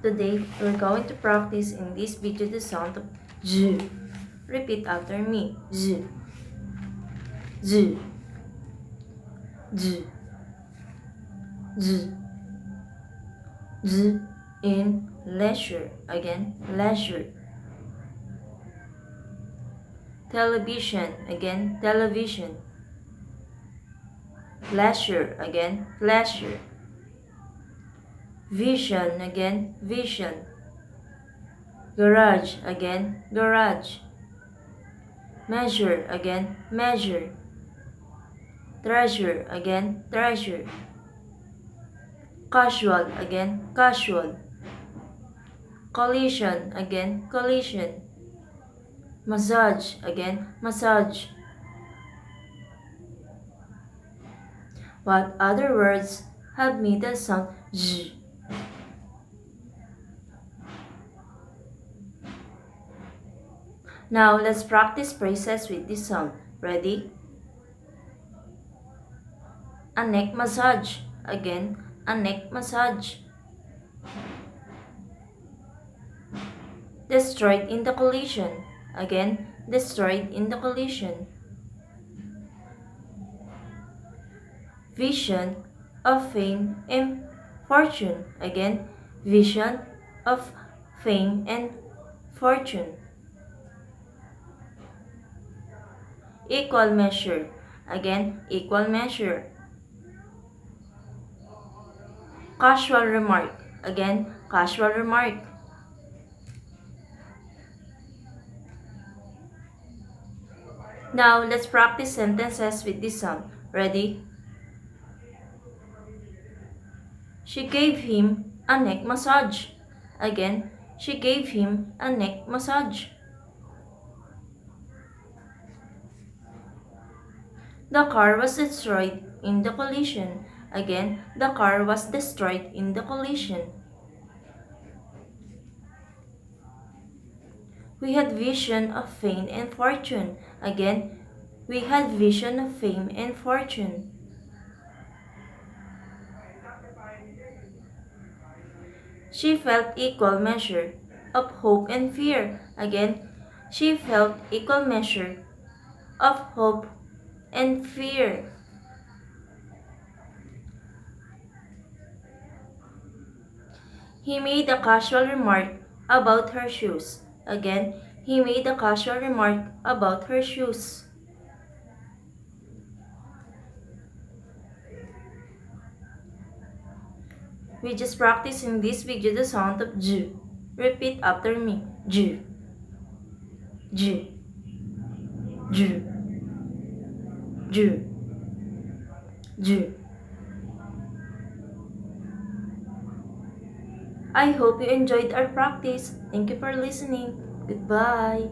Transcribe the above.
Today, we're going to practice in this video the sound of Z. Repeat after me. Z. Z. Z. Z. Z in leisure. Again, leisure. Television. Again, television. Leisure. Again, leisure. Vision. Again, vision. Garage. Again, garage. Measure. Again, measure. Treasure. Again, treasure. Casual. Again, casual. Collision. Again, collision. Massage. Again, massage. What other words have made the sound Z? Now, let's practice phrases with this sound. Ready? A neck massage. Again, a neck massage. Destroyed in the collision. Again, destroyed in the collision. Vision of fame and fortune. Again, vision of fame and fortune. Equal measure. Again, equal measure. Casual remark. Again, casual remark. Now, let's practice sentences with this sound. Ready? She gave him a neck massage. Again, she gave him a neck massage. The car was destroyed in the collision. Again, the car was destroyed in the collision. We had vision of fame and fortune. Again, we had vision of fame and fortune. She felt equal measure of hope and fear. Again, she felt equal measure of hope and fear. He made a casual remark about her shoes. Again, he made a casual remark about her shoes. We just practiced in this video the sound of J. Repeat after me. J. J. J. J. J. I hope you enjoyed our practice. Thank you for listening. Goodbye.